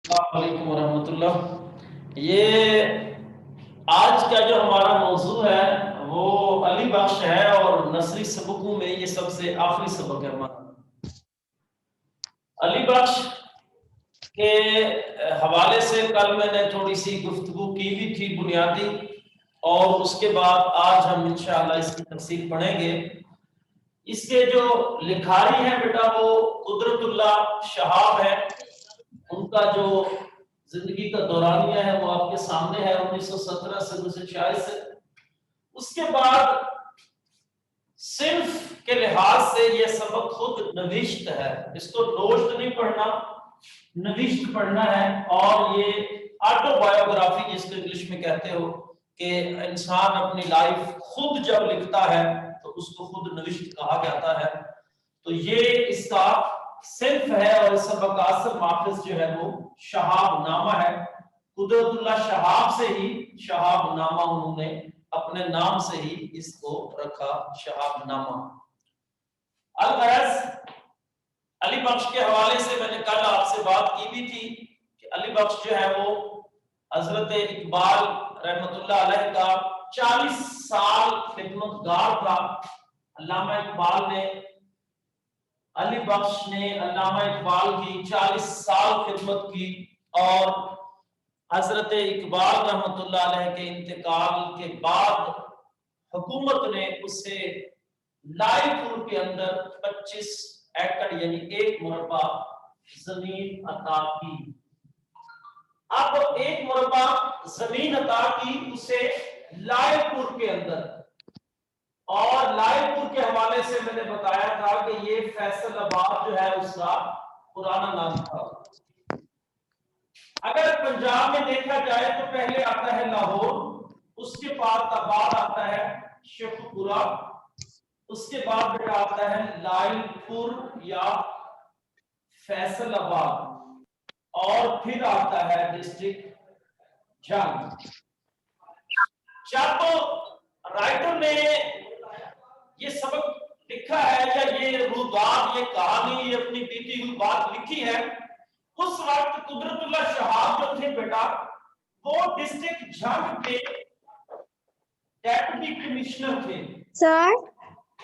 السلام علیکم ورحمۃ اللہ۔ یہ آج کا جو ہمارا موضوع ہے وہ علی بخش ہے، اور نثری سبقوں میں یہ سب سے آخری سبق ہے ہمارا۔ علی بخش کے حوالے سے کل میں نے تھوڑی سی گفتگو کی بھی تھی بنیادی، اور اس کے بعد آج ہم انشاءاللہ اس کی تفصیل پڑھیں گے۔ اس کے جو لکھاری ہیں بیٹا وہ قدرت اللہ شہاب ہے۔ ان کا جو زندگی کا دورانیہ ہے وہ آپ کے سامنے ہے، 1917 سے 1946 سے۔ اس کے بعد صنف کے لحاظ سے یہ سبق خود نوشت ہے، اس کو نوشت نہیں پڑھنا، نوشت پڑھنا ہے۔ اور یہ آٹو بایوگرافی جس کو انگلش میں کہتے ہو، کہ انسان اپنی لائف خود جب لکھتا ہے تو اس کو خود نوشت کہا جاتا ہے۔ تو یہ اس کا صنف ہے، اور اس سبق کا اصل ماخذ جو ہے وہ شہاب نامہ ہے۔ قدرت اللہ شہاب سے ہی شہاب نامہ انہوں نے اپنے نام سے ہی اس کو رکھا، شہاب نامہ۔ الغرض علی بخش کے حوالے سے میں نے کل آپ سے بات کی بھی تھی کہ علی بخش جو ہے وہ حضرت اقبال رحمت اللہ علیہ کا 40 سال خدمت گار تھا۔ علامہ اقبال نے، علی بخش نے علامہ اقبال کی 40 سال خدمت کی، اور حضرت اقبال رحمت اللہ علیہ کے انتقال کے بعد حکومت نے اسے لائی پور کے اندر 25 ایکڑ یعنی 1 مربع زمین عطا کی۔ اب 1 مربع زمین عطا کی اسے لائی پور کے اندر، اور لائی پور کے حوالے سے میں نے بتایا تھا کہ یہ فیصل آباد جو ہے اس کا پرانا نام تھا۔ اگر پنجاب میں دیکھا جائے تو پہلے آتا ہے لاہور، اس کے بعد آتا ہے شیخ پورہ، اس کے بعد بیٹا آتا ہے لائی پور یا فیصل آباد، اور پھر آتا ہے ڈسٹرکٹ جنگ۔ چاہے تو رائٹر نے یہ سبق لکھا ہے یا یہ روزگار، یہ کہانی، یہ اپنی بیتی ہوئی بات لکھی ہے، اس وقت قدرت اللہ شہاب جو تھے بیٹا وہ ڈسٹرکٹ جھنگ کے ڈیپٹی کمشنر تھے۔ سر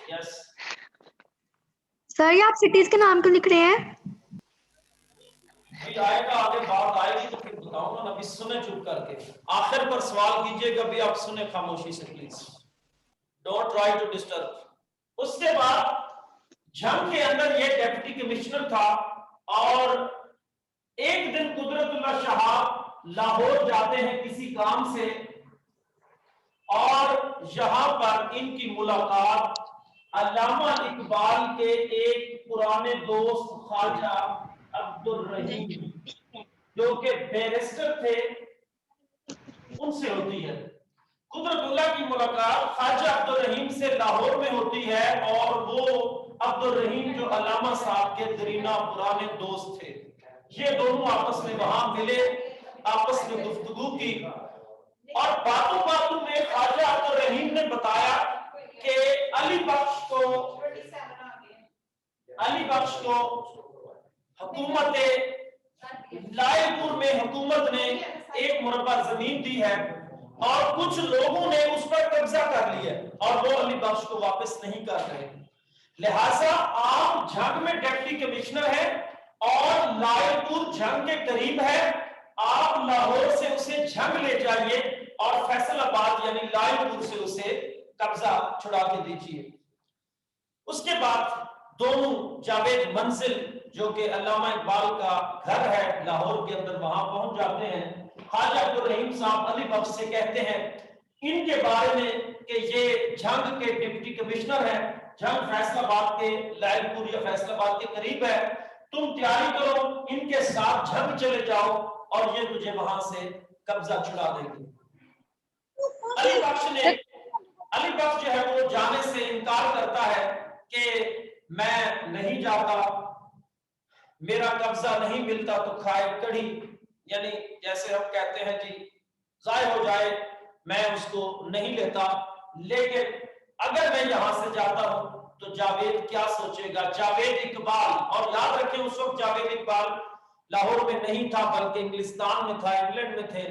یس سر یہ آپ سٹیز کے نام کیوں لکھ رہے ہیں؟ ابھی آئے گا، آگے بات آئے گی تو پھر بتاؤں گا۔ ابھی سنیں چپ کر کے، آخر پر سوال کیجئے گا، ابھی آپ سنیں خاموشی سے please, don't try to disturb. اس کے بعد جنگ کے اندر یہ ڈیپٹی کمشنر تھا، اور ایک دن قدرت اللہ شہاب لاہور جاتے ہیں کسی کام سے، اور یہاں پر ان کی ملاقات علامہ اقبال کے ایک پرانے دوست خواجہ عبد الرحیم جو کہ بیرسٹر تھے ان سے ہوتی ہے۔ قدرت اللہ کی ملاقات خواجہ عبد الرحیم سے لاہور میں ہوتی ہے، اور وہ عبد الرحیم جو علامہ صاحب کے درینہ پرانے دوست تھے، یہ دونوں آپس میں وہاں ملے، آپس میں گفتگو کی، اور باتوں باتوں میں خواجہ عبد الرحیم نے بتایا کہ علی بخش کو حکومت لائی پور میں حکومت نے 1 مربع زمین دی ہے، اور کچھ لوگوں نے اس پر قبضہ کر لیا، اور وہ علی بخش کو واپس نہیں کر رہے۔ لہٰذا آپ جھنگ میں ڈپٹی کمشنر ہے، اور لائی پور جھنگ کے قریب ہے، آپ لاہور سے اسے جھنگ لے جائیے، اور فیصل آباد یعنی لائی پور سے اسے قبضہ چھڑا کے دیجیے۔ اس کے بعد دونوں جاوید منزل جو کہ علامہ اقبال کا گھر ہے لاہور کے اندر، وہاں پہنچ جاتے ہیں۔ خواجہ عبد الرحیم صاحب علی بخش سے کہتے ہیں ان کے بارے میں کہ یہ جھنگ کے ڈپٹی کمشنر ہیں، جھنگ فیصل آباد کے لائی پور یا فیصل آباد کے قریب ہے، تم تیاری کرو، ان کے ساتھ جھنگ چلے جاؤ، اور یہ تجھے وہاں سے قبضہ چھڑا دیں گے۔ علی بخش جو ہے وہ جانے سے انکار کرتا ہے کہ میں نہیں جاتا، میرا قبضہ نہیں ملتا تو کھائے کڑی، یعنی جیسے ہم کہتے ہیں جی ضائع ہو جائے، میں اس کو نہیں لیتا، لیکن اگر میں یہاں سے جاتا ہوں تو جاوید کیا سوچے گا، جاوید اقبال، اور یاد رکھیں اس وقت جاوید اقبال لاہور میں نہیں تھا بلکہ انگلستان میں تھا، انگلینڈ میں تھے،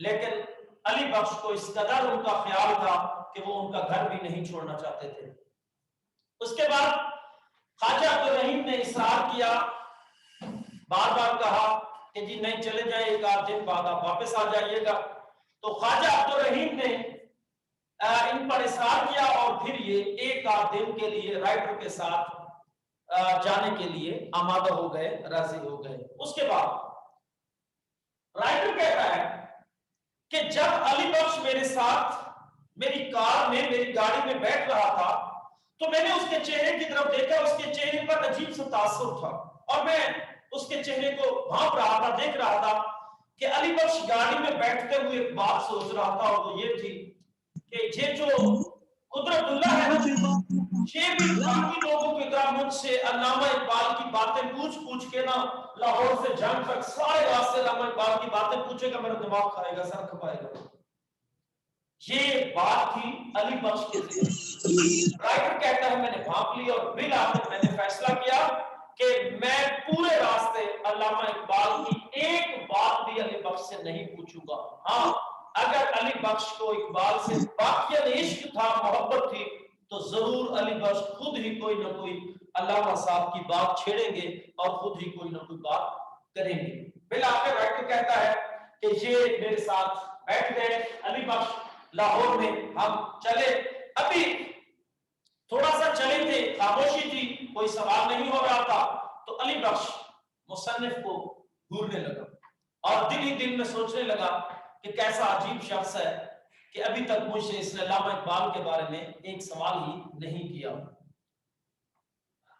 لیکن علی بخش کو اس قدر ان کا خیال تھا کہ وہ ان کا گھر بھی نہیں چھوڑنا چاہتے تھے۔ اس کے بعد خواجہ عبدالرحیم نے اصرار کیا، بار بار کہا کہ جی نہیں چلے جائیں، ایک آدھ دن بعد آپ واپس آ جائیے گا۔ تو خواجہ عبدالرحیم نے ان پر اصرار کیا اور پھر یہ ایک آدھ دن کے لیے رائٹر کے ساتھ جانے کے لیے آمادہ ہو گئے، راضی ہو گئے۔ اس کے بعد رائٹر کہتا ہے کہ جب علی بخش میرے ساتھ میری کار میں، میری گاڑی میں بیٹھ رہا تھا تو میں نے اس کے چہرے کی طرف دیکھا، اس کے چہرے پر عجیب سا تاثر تھا، اور میں اس کے چہرے کو بھانپ رہا تھا، دیکھ رہا تھا کہ علی بخش گاڑی میں بیٹھتے ہوئے ایک بات سوچ رہا تھا، اور وہ یہ تھی کہ یہ جو قدرت اللہ ہے نا، یہ بھی باقی لوگوں کی طرح مجھ سے علامہ اقبال کی باتیں پوچھ پوچھ کے نا، لاہور سے جنگ تک سارے راستے علامہ اقبال کی باتیں پوچھے گا، میرا دماغ کھائے گا، سر کھپائے گا۔ یہ بات تھی علی بخش کے ذہن۔ رائٹر کہتا ہے میں نے بھانپ لی اور بالآخر میں نے فیصلہ کیا کہ میں پورے راستے علامہ اقبال کی ایک بات بھی علی بخش سے نہیں پوچھوں گا۔ ہاں، اگر علی بخش کو اقبال سے واقعاً عشق تھا، محبت تھی، تو ضرور علی بخش خود ہی کوئی نہ کوئی علامہ صاحب کی بات چھیڑیں گے اور خود ہی کوئی نہ کوئی بات کریں گے۔ بالآخر رائٹر کہتا ہے کہ یہ میرے ساتھ بیٹھ گئے علی بخش لاہور میں، ہم چلے، ابھی تھوڑا سا چلے تھے، خاموشی تھی، کوئی سوال نہیں ہو رہا تھا، تو علی بخش مصنف کو گھورنے لگا اور دل ہی دل میں سوچنے لگا کہ کیسا عجیب شخص ہے کہ ابھی تک مجھ سے اس نے علامہ اقبال کے بارے میں ایک سوال ہی نہیں کیا۔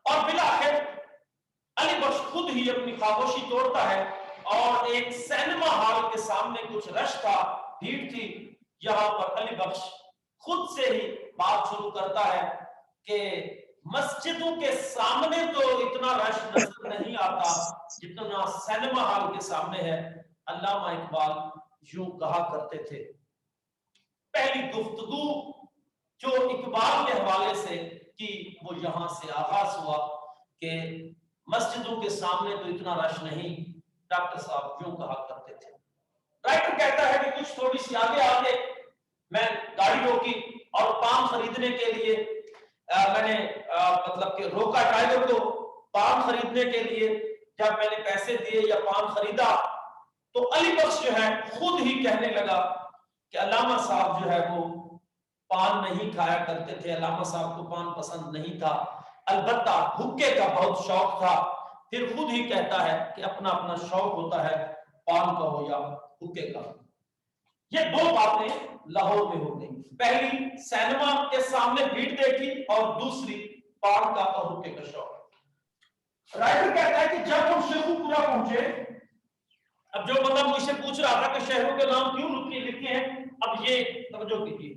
اور بالآخر علی بخش خود ہی اپنی خاموشی توڑتا ہے اور ایک سینما ہال کے سامنے کچھ رش تھا، بھیڑ تھی، یہاں پر علی بخش خود سے ہی بات شروع کرتا ہے کہ مسجدوں کے سامنے تو اتنا رش نظر نہیں آتا جتنا سینما ہال کے سامنے ہے۔ علامہ اقبال یوں کہا کرتے تھے۔ پہلی گفتگو جو اقبال کے حوالے سے کی وہ یہاں سے آغاز ہوا کہ مسجدوں کے سامنے تو اتنا رش نہیں، ڈاکٹر صاحب یوں کہا کرتے تھے۔ رائٹر کہتا ہے کہ کچھ تھوڑی سی آگے آگے میں گاڑی روکی اور پان خریدنے کے لیے میں نے مطلب کہ روکا ڈرائیور کو پان خریدنے کے لیے۔ جب میں نے پیسے دیے یا پان خریدا تو علی بخش جو ہے خود ہی کہنے لگا کہ علامہ صاحب جو ہے وہ پان نہیں کھایا کرتے تھے، علامہ صاحب کو پان پسند نہیں تھا، البتہ حقے کا بہت شوق تھا۔ پھر خود ہی کہتا ہے کہ اپنا اپنا شوق ہوتا ہے، پان کا ہو یا حقے کا۔ یہ دو باتیں لاہور میں ہو گئی، پہلی سینما کے سامنے بھیڑ دیکھی اور دوسری پان کا اور حقے کا شوق۔ رائٹر کہتا ہے کہ جب ہم شیخو پورا پہنچے، اب جو بندہ مجھ سے پوچھ رہا تھا کہ شہروں کے نام کیوں لکھے ہیں، اب یہ توجہ کیجیے۔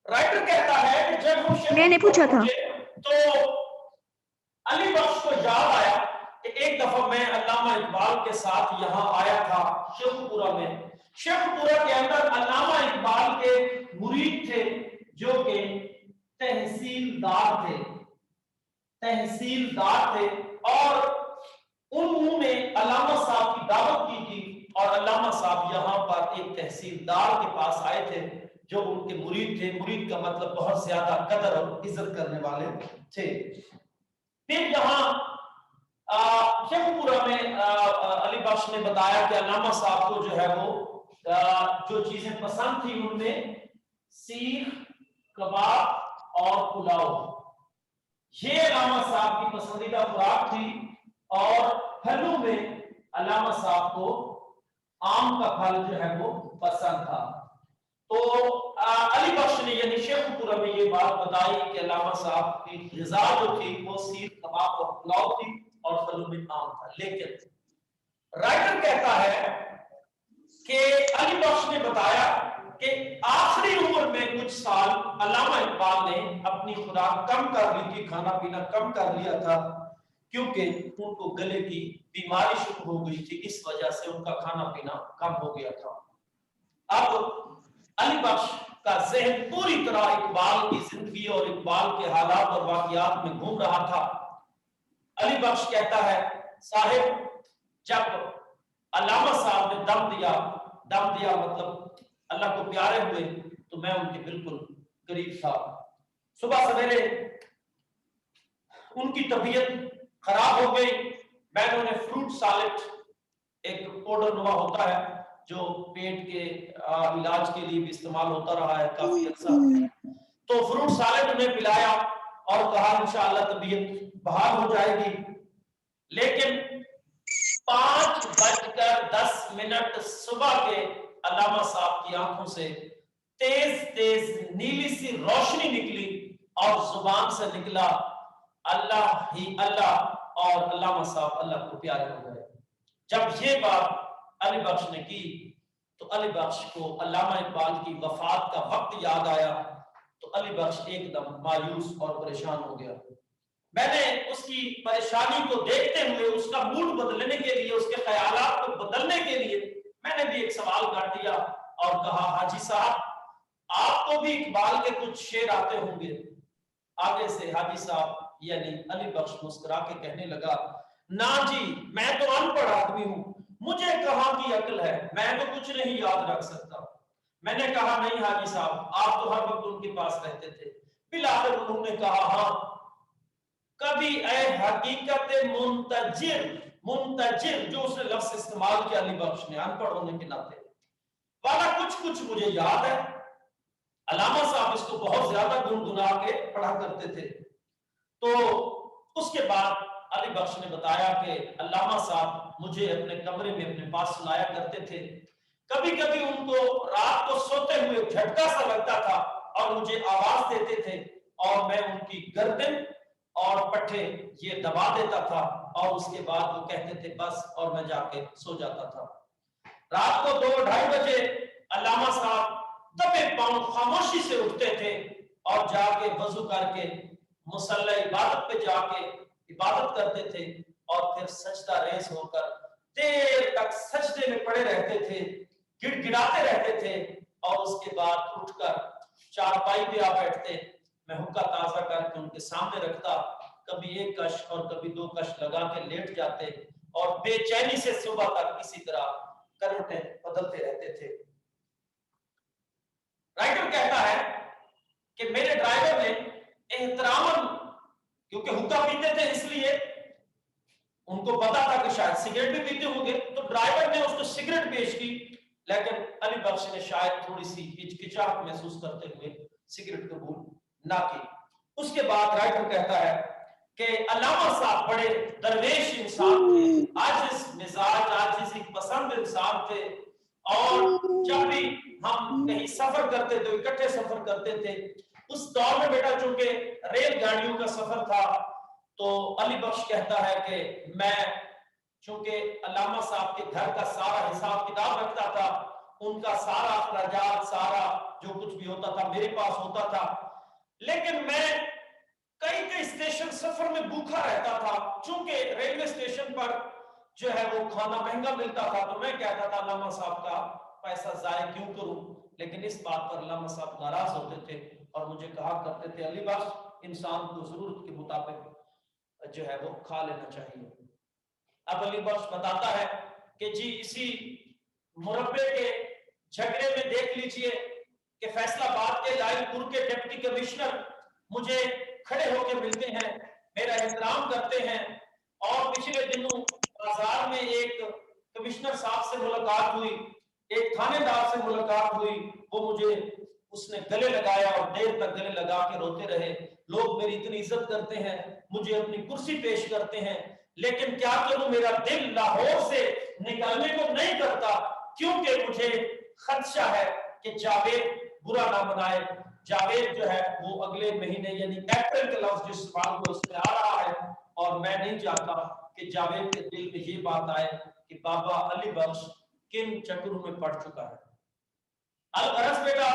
رائٹر کہتا ہے کہ جب ہم شیخو پورا پہنچے تو علی بخش کو یاد آیا کہ ایک دفعہ میں علامہ اقبال کے ساتھ یہاں آیا تھا شیخو پورا میں۔ شیخو پورا کے اندر علامہ اقبال کے مرید تھے جو کہ تحصیلدار تھے اور انہوں نے علامہ صاحب کی دعوت کی تھی، اور علامہ صاحب یہاں پر ایک تحصیلدار کے پاس آئے تھے جو ان کے مرید تھے۔ مرید کا مطلب بہت زیادہ قدر اور عزت کرنے والے تھے۔ پھر یہاں شیخو پورا میں علی بخش نے بتایا کہ علامہ صاحب کو جو ہے وہ جو چیزیں پسند تھی ان میں سیخ، کباب اور پلاؤ، یہ علامہ صاحب کی پسندیدہ خوراک تھی۔ اور پھلوں میں علامہ صاحب کو آم کا پھل جو ہے وہ پسند تھا۔ تو علی بخش نے یعنی شیخو پورا میں یہ بات بتائی کہ علامہ صاحب کی غذا جو تھی وہ سیخ، کباب اور پلاؤ تھی اور پھلوں میں آم تھا۔ لیکن رائٹر کہتا ہے کہ علی بخش نے بتایا کہ آخری عمر میں کچھ سال علامہ اقبال نے اپنی خوراک کم کر لی تھی، کھانا پینا کم کر لیا تھا، کیونکہ ان کو گلے کی بیماری شروع ہو گئی تھی، اس وجہ سے ان کا کھانا پینا کم ہو گیا تھا۔ اب علی بخش کا ذہن پوری طرح اقبال کی زندگی اور اقبال کے حالات اور واقعات میں گھوم رہا تھا۔ علی بخش کہتا ہے صاحب जब अल्लामा साहब ने दम दिया मतलब अल्लाह को प्यारे हुए, तो मैं उनके बिल्कुल करीब था। सुबह सवेरे उनकी तबीयत खराब हो गई, मैंने उन्हें फ्रूट सैलेड, एक पाउडर नुमा होता है जो पेट के इलाज के लिए भी इस्तेमाल होता रहा है काफी अर्सा, तो फ्रूट सैलेड उन्हें पिलाया और कहा इंशाअल्लाह तबीयत बहाल हो जाएगी। लेकिन 5:10 सुबह के अल्लामा साहब की आंखों से तेज नीली सी रोशनी निकली और जुबान से निकला अल्लाह ही अल्लाह, और अल्लामा साहब अल्लाह को प्यारे हो गए। जब ये बात अली बख्श ने की तो अली बख्श को अल्लामा इकबाल की वफात का वक्त याद आया, तो अली बख्श एकदम मायूस और परेशान हो गया। मैंने उसकी परेशानी को देखते हुए उसका मूड बदलने के लिए, उसके ख्यालात को बदलने के लिए मैंने भी एक सवाल काट दिया और कहा, हाजी साहब आपको भी इकबाल के कुछ शेर आते होंगे? आगे से हाजी साहब यानी अली बख्श मुस्कुरा के कहने लगा, ना जी मैं तो अनपढ़ आदमी हूं, मुझे कहां की अक्ल है, मैं तो कुछ नहीं याद रख सकता। मैंने कहा नहीं हाजी साहब, आप तो हर वक्त उनके पास रहते थे। फिर आखिर उन्होंने कहा, हाँ कभी ऐ हकीकत मुंतजिर, जो उसने लफ्ज इस्तेमाल किया अली बख्श ने अनपढ़ होने के नाते, वाला कुछ कुछ मुझे याद है। अल्लामा साहब इसको बहुत ज्यादा गुनगुना के पढ़ा करते थे। तो उसके बाद अली बख्श ने बताया कि अल्लामा साहब मुझे अपने कमरे में अपने पास सुनाया करते थे। कभी कभी उनको रात को सोते हुए झटका सा लगता था और मुझे आवाज देते थे और मैं उनकी गर्दन और पट्टे ये दबा देता था और उसके बाद वो कहते थे बस, और मैं जाके सो जाता था। रात को 2-2:30 बजे अल्लामा साहब दबे पांव खामोशी से उठते थे और जाके वजू करके मुसल्ला इबादत पे जाके इबादत करते थे और फिर सजदा रेज़ होकर देर तक सजदे में पड़े रहते थे, गिड़गिड़ाते रहते थे और उसके बाद उठकर चारपाई पे आ बैठते। मैं हुक्का ताजा करके उनके सामने रखता, कभी 1 कश और कभी 2 कश लगा के लेट जाते और बेचैनी से सुबह तक इसी तरह करवटें बदलते रहते थे। राइटर कहता है कि मेरे ड्राइवर ने एहतरामन, क्योंकि हुक्का पीते थे इसलिए उनको पता था कि शायद सिगरेट भी पीते होंगे, तो ड्राइवर ने उसको सिगरेट पेश की, लेकिन अली बख्श ने शायद थोड़ी सी हिचकिचाहट महसूस करते हुए सिगरेट कबूल ना की। उसके बाद राइटर कहता है कि अल्लामा साहब बड़े दरवेश इंसान थे, आजिज़ मिजाज, आजिज़ी पसंद इंसान थे और जब भी हम कहीं सफर करते थे इकट्ठे सफर करते थे। उस दौर में बेटा चूंकि रेलगाड़ियों का सफर था, तो अली बख्श कहता है कि मैं चूंकि अल्लामा साहब के घर का सारा हिसाब किताब रखता था, उनका सारा अखराजात, सारा जो कुछ भी होता था मेरे पास होता था, लेकिन मैं कई स्टेशन सफर में भूखा रहता था। चूंकि रेलवे स्टेशन पर जो है वो खाना महंगा मिलता था, तो मैं कहता था अल्लामा साहब का पैसा जाया क्यों करूं, लेकिन इस बात पर अल्लामा साहब नाराज होते थे और मुझे कहा करते थे, अली बख्श इंसान को जरूरत के मुताबिक जो है वो खा लेना चाहिए। अब अली बख्श बताता है कि जी इसी मुरब्बे के झगड़े में देख लीजिए कि फैसलाबाद के लाइलपुर के डिप्टी कमिश्नर मुझे खड़े होकर मिलते हैं, मेरा एहतराम करते हैं और पिछले दिनों बाजार में एक कमिश्नर साहब से मुलाकात हुई, एक थानेदार से मुलाकात हुई, वो मुझे उसने गले लगाया और देर तक गले लगा के रोते रहे। लोग मेरी इतनी इज्जत करते हैं, मुझे अपनी कुर्सी पेश करते हैं, लेकिन क्या करूं मेरा दिल लाहौर से निकलने को नहीं करता, क्योंकि मुझे खदशा है कि जावेद बुरा ना मनाए। जावेद जो है वो अगले महीने यानी अप्रैल का लफ्ज जिस साल को उसमें आ रहा है और मैं नहीं चाहता कि जावेद के दिल में ये बात आए कि बाबा अली बख्श किन चक्रों में पड़ चुका है। अलगरज बेटा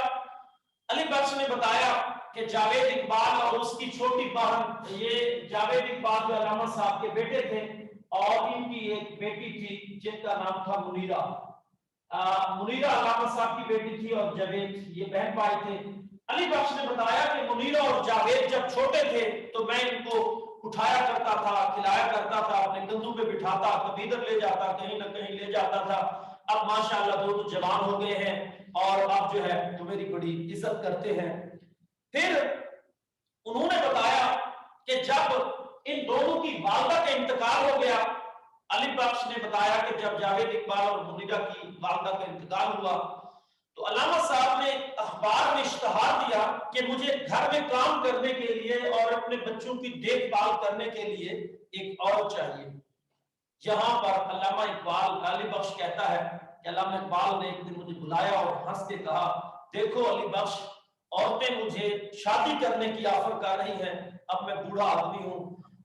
अली बख्श ने बताया कि जावेद इकबाल और उसकी छोटी बहन, ये जावेद इकबाल जो अल्लामा साहब के बेटे थे और इनकी एक बेटी थी जिनका नाम था मुनीरा। मुनीरा अल्लामा साहब की बेटी थी और जावेद ये बहन भाई थे। अली बख्श ने बताया कि मुनीरा और जावेद जब छोटे थे तो मैं इनको उठाया करता था, खिलाया करता था, अपने कंधों पे बिठाता, कभी इधर ले जाता, कहीं ना कहीं ले जाता था। अब माशाल्लाह दोनों जवान हो गए हैं और अब जो है वो मेरी बड़ी इज्जत करते हैं। फिर उन्होंने बताया कि जब इन दोनों की वालदा का इंतकाल हो गया, अली बख्श ने बताया कि जब जावेद इकबाल और मुनीरा की वालदा का इंतकाल हुआ तो अल्लामा साहब ने अखबार में इश्तिहार दिया कि मुझे घर में काम करने के लिए और अपने बच्चों की देखभाल करने के लिए एक औरत चाहिए। यहाँ पर अल्लामा इकबाल, अली बख्श कहता है कि अल्लामा इकबाल ने एक दिन मुझे बुलाया और हंस के कहा, देखो अली बख्श, औरतें मुझे शादी करने की ऑफर कर रही हैं, अब मैं बूढ़ा आदमी हूँ।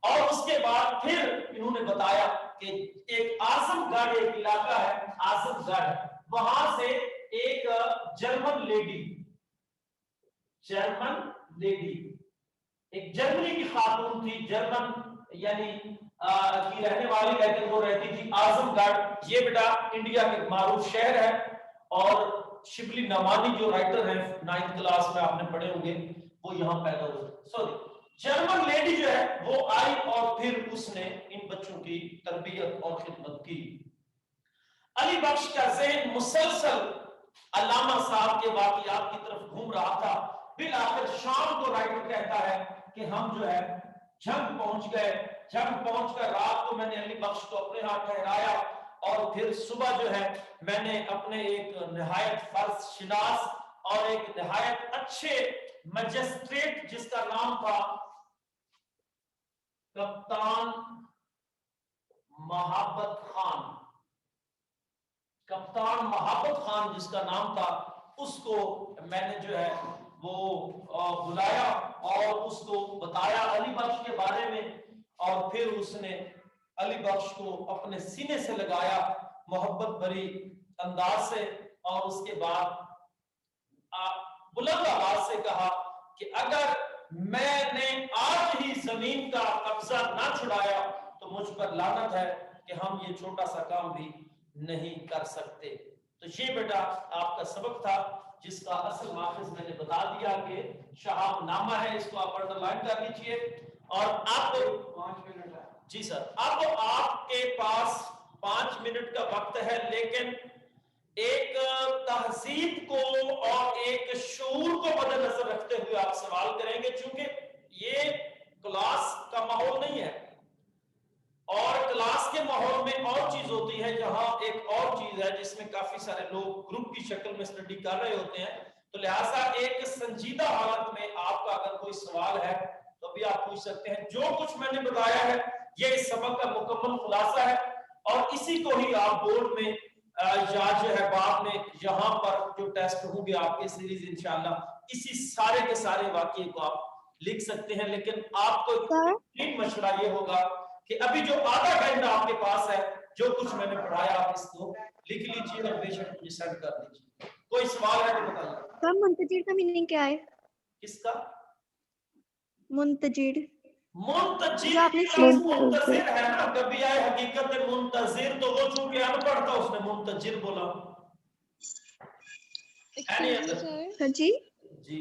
और उसके बाद फिर इन्होंने बताया कि एक आजमगढ़ एक इलाका है, आजमगढ़, वहां से एक जर्मन लेडी, एक जर्मनी की खातून थी, जर्मन यानी की रहने वाली, लेकिन वो रहती थी आजमगढ़। ये बेटा इंडिया के मारूफ शहर है। और शिबली नमानी जो राइटर है 9th क्लास में आपने पढ़े होंगे, वो यहाँ पैदा हुए। सॉरी, जर्मन लेडी जो है वो आई और फिर उसने इन बच्चों की तरबियत और खिदमत की। अली बख्श का ज़हन मुसलसल अल्लामा साहब के वाक़ियात की तरफ घूम रहा था। फिर आखिर शाम को राइटर कहता है कि हम जो है जंग पहुंच गए। जंग पहुंचकर रात को मैंने अली बख्श को अपने हाथ ठहराया और फिर सुबह जो है मैंने अपने एक निहायत फर्ज शिनास और एक निहायत अच्छे मजिस्ट्रेट जिसका नाम था कप्तान महाबत खान, कप्तान महाबत खान जिसका नाम था, उसको मैंने जो है वो बुलाया और उसको बताया अली बख्श के बारे में। और फिर उसने अली बख्श को अपने सीने से लगाया मोहब्बत भरी अंदाज से और उसके बाद बुलंद आवाज से कहा कि अगर मैंने आज ही जमीन का कब्जा ना छुड़ाया तो मुझ पर लानत है कि हम ये छोटा सा काम भी नहीं कर सकते। तो ये बेटा आपका सबक था जिसका असल माखज़ मैंने बता दिया कि शहाबनामा है, इसको आप अंडरलाइन कर लीजिए। और आप 5 मिनट है जी सर, अब आपके पास 5 मिनट का वक्त है, लेकिन एक तहजीब को और एक शऊर को मद्देनजर रखते हुए आप सवाल करेंगे, चूंकि ये क्लास का माहौल नहीं है और क्लास के माहौल में और चीज होती है, जहां एक और चीज है जिसमें काफी सारे लोग ग्रुप की शक्ल में स्टडी कर रहे होते हैं। तो लिहाजा एक संजीदा हालत में आपका अगर कोई सवाल है तो भी आप पूछ सकते हैं। जो कुछ मैंने बताया है ये इस सबक का मुकम्मल खुलासा है और इसी को ही आप बोर्ड में या जो है बाद में यहाँ पर जो टेस्ट होंगे आपके सीरीज इंशाल्लाह इसी सारे के सारे वाकये को आप लिख सकते हैं। लेकिन आपको एक मशवरा ये होगा कि अभी जो आधा घंटा आपके पास है, जो कुछ मैंने पढ़ाया आप इसको लिख लीजिए और बेशक मुझे सेंड कर दीजिए। कोई सवाल है तो बताइए। सर मुंतजिर का मीनिंग क्या है? किसका? मुंतजिर मुंतजिर आपने मुंतजिर है ना, कभी आए हकीकत मुंतजिर, तो वो चूंकि अनपढ़ था उसने मुंतजिर बोला। सर जी जी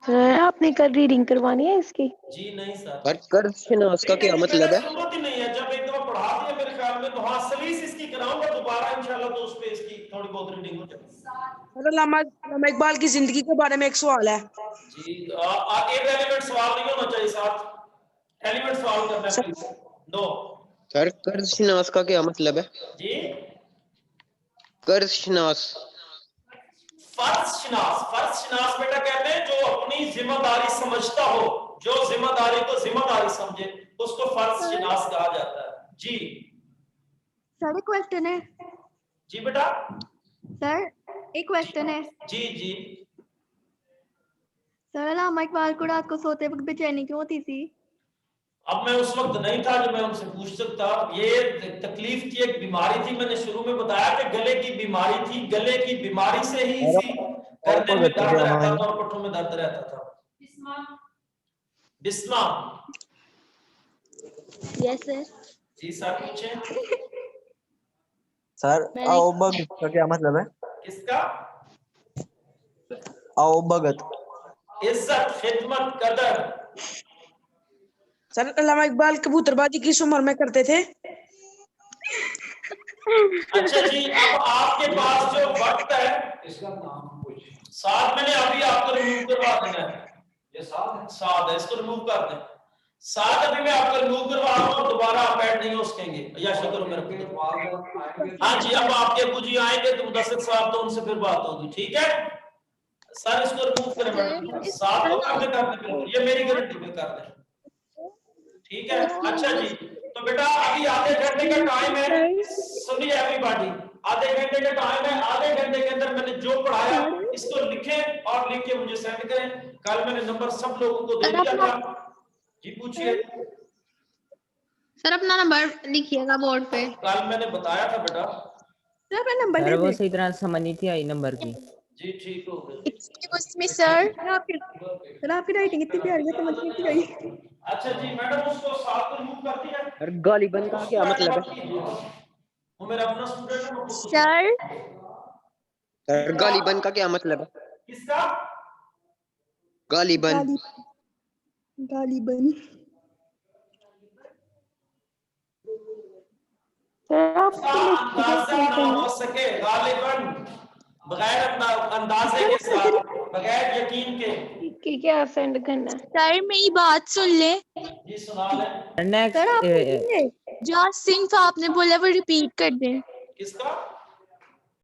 सर आपने कल रीडिंग करवानी है इसकी? जी नहीं सर। पर कर्ज शिनास का क्या मतलब है? जरूरत ही नहीं है, जब एक दफा पढ़ा दिया मेरे ख्याल में तो हाँ सलीस इसकी कराऊंगा दोबारा इंशाल्लाह, तो उस पे इसकी थोड़ी बहुत रीडिंग हो जाएगी। अल्लामा इकबाल की जिंदगी के बारे में एक सवाल है जी। इररिलेवेंट सवाल नहीं होना चाहिए, साथ एलिमेंट सवाल करना है प्लीज। नो सर कर्ज शिनास का क्या मतलब है जी? कर्ज शिनास, फर्ज शिनास बेटा कहते हैं जो अपनी जिम्मेदारी समझता हो, जो जिम्मेदारी को जिम्मेदारी समझे उसको फर्ज शिनास कहा जाता है। जी सर एक क्वेश्चन है। जी बेटा। सर एक क्वेश्चन है। जी जी सर अल्लामा इकबाल को रात को सोते वक्त बेचैनी क्यों होती थी? अब मैं उस वक्त नहीं था जो मैं उनसे पूछ सकता। ये तकलीफ की एक बीमारी थी, मैंने शुरू में बताया कि गले की बीमारी थी, गले की बीमारी से ही इसी गर्दन में दर्द रहता था और पट्टों में दर्द रहता था। बिस्मा। Yes sir. जी सर पूछे। सर आओ भगत का क्या मतलब है? किसका? आओ भगत, इज्जत, खिदमत, कदर। सर अल्लामा इकबाल कबूतरबाजी किस उम्र में करते थे? अच्छा जी, अब आपके पास जो वक्त है, इसका नाम कुछ साथ मैंने अभी आपको रिमूव करवा देना है। ये साथ है, इसको रिमूव कर दें। साथ अभी मैं आपको रिमूव करवा रहा हूँ, दोबारा आप ऐड नहीं हो सकेंगे। या शुक्र मेरे। हाँ जी, अब आपके अबू जी आएंगे तो मुदस्सिर साहब, तो उनसे फिर बात होगी, ठीक है सर? इसको रिमूव करें मैडम, साथ तो कर दें, ये मेरी गारंटी पे कर दें, ठीक है? अच्छा जी, तो बेटा अभी आधे घंटे का टाइम है, सुनिए एवरीबॉडी, आधे घंटे का टाइम है। आधे घंटे के अंदर मैंने जो पढ़ाया इसको लिखें और लिख के मुझे सेंड करें। कल मैंने नंबर सब लोगों को दे दिया था। जी पूछिए सर, अपना नंबर लिखिएगा बोर्ड पे। कल मैंने बताया था बेटा। सर अपना नंबर सर दे वो दे। सही तरह समझ नहीं थी आई नंबर की। जी ठीक हो गया। एक्सक्यूज मी सर, सर आपकी राइटिंग इतनी प्यारी है, समझ नहीं आई। अच्छा जी मैडम, उसको साथ को रिमूव कर दिया। सर गालिबन का क्या मतलब है? वो मेरा अपना स्टूडेंट है, वो सर सर गालिबन का क्या मतलब है? किसका? गालिबन। गालिबन। सर आप अंदाजा ना हो सके गालिबन, बगैर अंदाजे के साथ, बगैर यकीन के। क्या सेंड करना है? सर मेरी बात सुन ले। जी सुना लें। सर आप नेक्स्ट जो सिंह आपने बोला वो रिपीट कर दे। किसका?